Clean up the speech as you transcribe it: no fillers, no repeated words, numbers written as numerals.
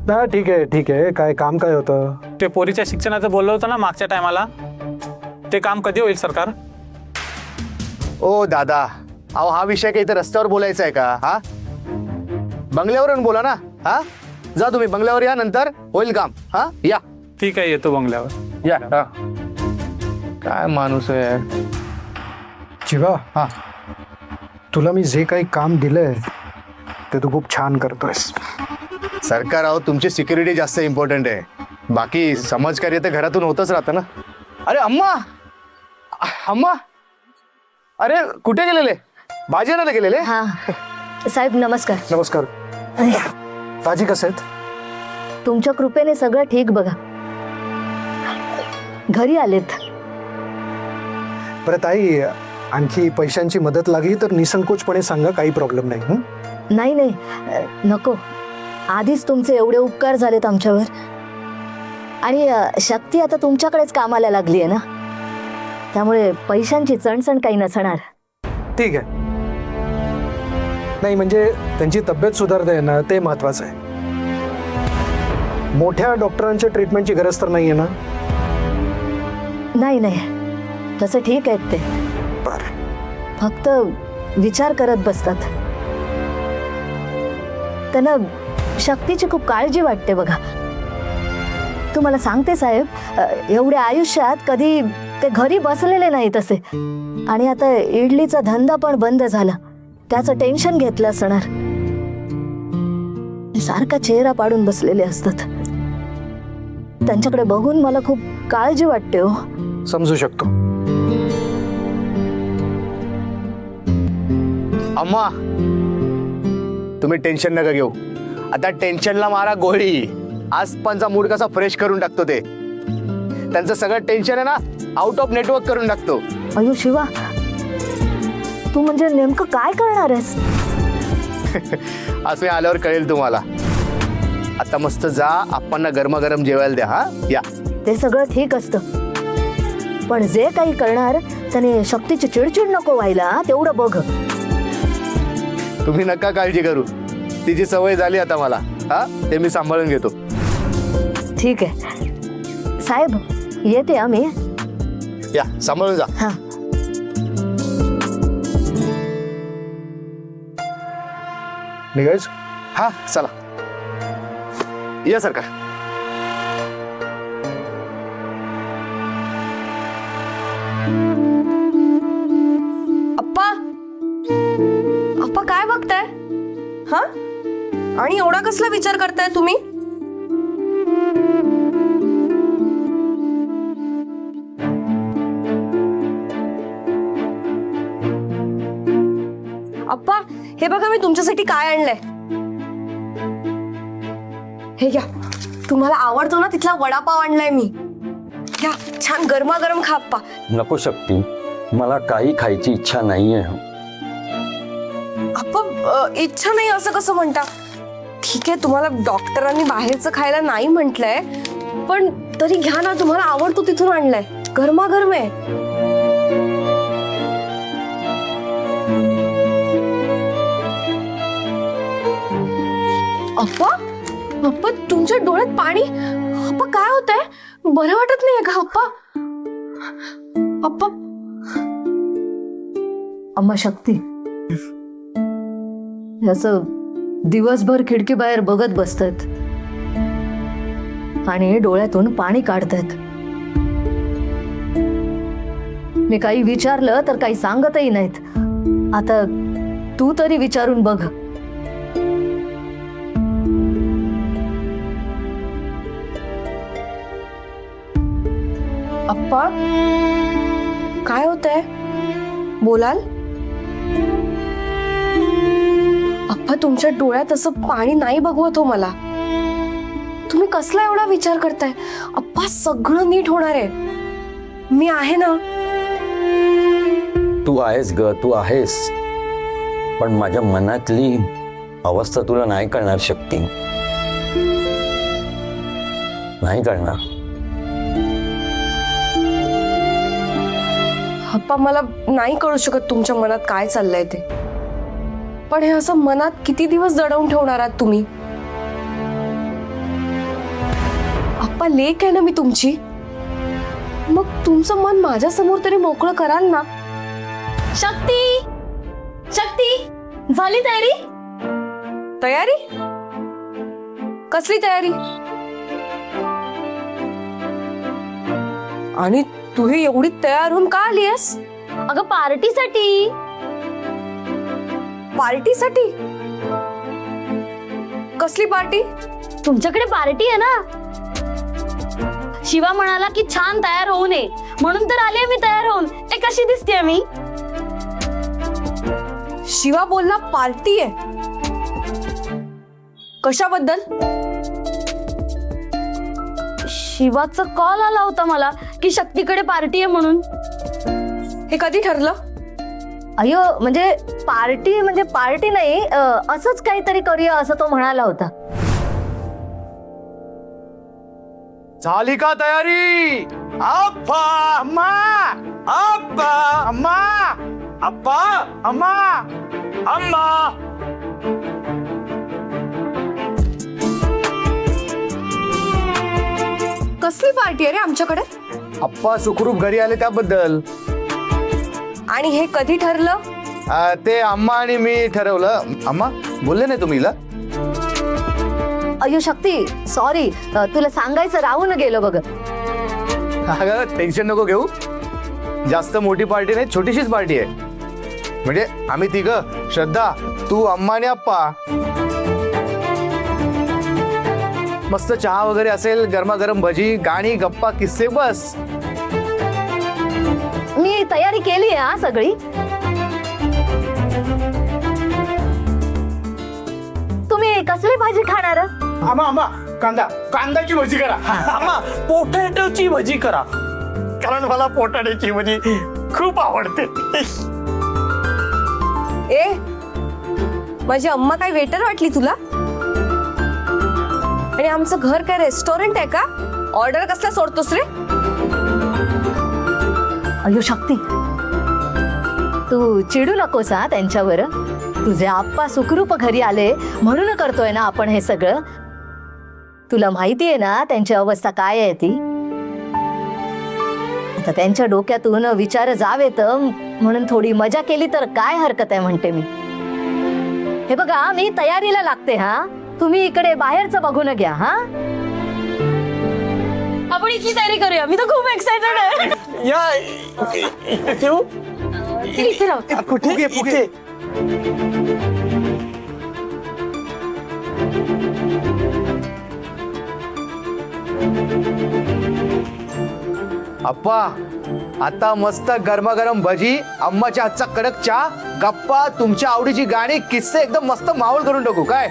ना ठीक आहे काय काम काय होतं? ते पोरीच्या शिक्षणाचं बोललो होतं ना मागच्या टायमाला, ते काम कधी होईल सरकार? ओ दादा, अहो हा विषय काही तर रस्त्यावर बोलायचा आहे का? हा, बंगल्यावरून बोला ना. हा, जा तुम्ही बंगल्यावर या, नंतर होईल काम. हा या. ठीक आहे, येतो बंगल्यावर. या. काय माणूस आहे. शिवा, हा, तुला मी जे काही काम दिलंय ते तू खूप छान करतोयस. सरकार अहो तुमची सिक्युरिटी जास्त इम्पॉर्टंट आहे, बाकी समाजकार्य तर घरातून होतच राहतं ना. अरे अम्मा, अम्मा, अरे कुठे गेलेले? भाजी आणायला गेलेले? हा साहेब नमस्कार. नमस्कार. ताजी कसं आहेत? तुमच्या कृपेने सगळं ठीक बघा. घरी आलेत. बरं ताई, आणखी पैशांची मदत लागली तर निसंकोचपणे सांगा, काही प्रॉब्लेम नाही. नाही नाही नको. आधीच तुमचे एवढे उपकार झालेत आमच्यावर, आणि शक्ती आता तुमच्याकडेच कामाला लागली आहे ना, त्यामुळे पैशांची चणचण काही नसणार. ठीक आहे. नाही म्हणजे त्यांची तब्येत सुधारते ना, ते महत्वाचं आहे. मोठ्या डॉक्टरांच्या ट्रीटमेंटची गरज तर नाही आहे ना? नाही नाही तसं ठीक आहेत ते, बरं. फक्त विचार करत बसतात. त्यांना शक्तीची खूप काळजी वाटते बघा. तुम्हाला सांगते साहेब, एवढ्या आयुष्यात कधी ते घरी बसलेले नाही तसे, आणि आता इडलीचा धंदा पण बंद झाला, त्याचं टेन्शन घेतलं असणार. सारखा चेहरा पाडून बसलेले असतात. त्यांच्याकडे बघून मला खूप काळजी वाटते हो. समजू शकतो. अम्मा तुम्ही टेन्शन नका घेऊ. आता टेन्शनला मारा गोळी. आज पंचा मूड कसा फ्रेश करून टाकतो ते. त्यांचं सगळं टेन्शन आहे ना, आउट ऑफ नेटवर्क करून टाकतो. अयो शिवा, तू म्हणजे नेमकं काय करणार आहेस? असं आल्यावर कळेल तुम्हाला. आता मस्त जा, आप्पांना गरमागरम जेवायला द्या. हा या. ते सगळं ठीक असतं, पण जे काही करणार त्याने शक्तीची चिडचिड नको व्हायला, तेवढं बघ. तुम्ही नका काळजी करू, तिची सवय झाली आता मला. हा, ते मी सांभाळून घेतो. ठीक आहे साहेब, येते आम्ही. या, सांभाळून जा. हा. निघायचं? हा चला या सरकार. अप्पा, अप्पा काय बघताय? हा, आणि एवढा कसला विचार करताय तुम्ही? अप्पा हे बघा, मी तुमच्यासाठी काय आणलंय. हे घ्या, तुम्हाला आवडतो ना तिथला वडापाव आणलाय मी. घ्या, छान गरमागरम खा अप्पा. नको शक्ती, मला काही खायची इच्छा नाहीये. अप्पा इच्छा नाही असं कसं म्हणता? ठीक आहे, तुम्हाला डॉक्टरांनी बाहेरचं खायला नाही म्हटलंय, पण तरी घ्या ना, तुम्हाला आवडतो तिथून आणलाय, गरमागरम आहे. अप्पा, अप्पा तुमच्या डोळ्यात पाणी. अप्पा काय होतंय? बरं वाटत नाहीये का अप्पा? अप्पा. अम्मा शक्ती, असं दिवसभर खिडकी बाहेर बघत बसतात आणि डोळ्यातून पाणी काढतात. मी काही विचारलं तर काही सांगतही नाहीत. आता तू तरी विचारून बघ. अप्पा काय होतंय? बोलाल? अप्पा तुमच्या डोळ्यात असं पाणी नाही बघवत हो मला. तुम्ही कसला एवढा विचार करताय? अप्पा सगळं नीट होणार आहे, मी आहे ना. तू आहेस ग, तू आहेस, पण माझ्या मनातली अवस्था तुला नाही कळणार शक्ती, नाही कळणार. अप्पा मला नाही कळू शकत तुमच्या मनात काय चाललंय ते, पण हे असं मनात किती दिवस जडवून ठेवणार आहात तुम्ही? आप्पा लेक आहे ना मी तुमची, मग तुमचं मन माझ्या समोर तरी मोकळं कराल ना. शक्ती, शक्ती, झाली तयारी? तयारी? कसली तयारी? आणि तू ही एवढी तयार होऊन का आलीयस? अगं पार्टीसाठी. पार्टीसाठी? कसली पार्टी? तुमच्याकडे पार्टी आहे ना. शिवा म्हणाला की छान तयार होऊ नये, म्हणून तर आले मी तयार होऊन. ए कशी दिसते मी? शिवा बोलला पार्टी आहे. कशाबद्दल? शिवाचा कॉल आला होता मला की शक्तीकडे पार्टी आहे म्हणून. हे कधी ठरलं? अयो म्हणजे पार्टी नाही, असंच काहीतरी करूया असं तो म्हणाला होता. झाली का तयारी? अप्पा अम्मा, अप्पा अम्मा, अप्पा अम्मा, अम्मा. कसली पार्टी आहे रे आमच्याकडे? अप्पा सुखरूप घरी आले त्याबद्दल. आणि हे कधी ठरलं? ते अम्मा आणि मी ठरवलं. अम्मा बोलले नाही तुम्हीला? अयो शक्ती सॉरी, तुला सांगायचं राहून गेलो बघ. अगं टेन्शन नको घेऊ. जास्त मोठी पार्टी नाही, छोटीशीच पार्टी आहे. म्हणजे आम्ही तिघं, श्रद्धा, तू, अम्मा आणि अप्पा. मस्त चहा वगैरे असेल, गरमागरम भजी, गाणी, गप्पा, किस्से, बस. मी तयारी केली आहे हा सगळी. तुम्ही कसली भाजी खाणार? अम्मा कांदाची भजी करा. आम्हा पोटॅटोची भजी करा. कारण मला पोटाण्याची भजी खूप आवडते. ए माझी अम्मा काय वेटर वाटली तुला? आणि आमचं घर काय रेस्टॉरंट आहे का? ऑर्डर कसला सोडतोस रे? अयो शक्ती, तू चिडू नकोस हा त्यांच्यावर. तुझे आप्पा सुखरूप घरी आले म्हणून करतोय ना आपण हे सगळं. तुला माहिती आहे ना त्यांची अवस्था काय आहे ती. आता त्यांच्या डोक्यातून विचार जावेत म्हणून थोडी मजा केली तर काय हरकत आहे म्हणते मी. हे बघा मी तयारीला लागते हा. तुम्ही इकडे बाहेरचं बघून घ्या हा. आपण इथली तयारी करूया. मी तर खूप एक्साइटेड आहे. या ठेवू. इथे राहू. कुठे इथे? अप्पा आता मस्त गरमागरम भजी, अम्माच्या हातचा कडक चहा, गप्पा, तुमच्या आवडीची गाणी, किस्से एकदम मस्त माहोल करून टाकू काय?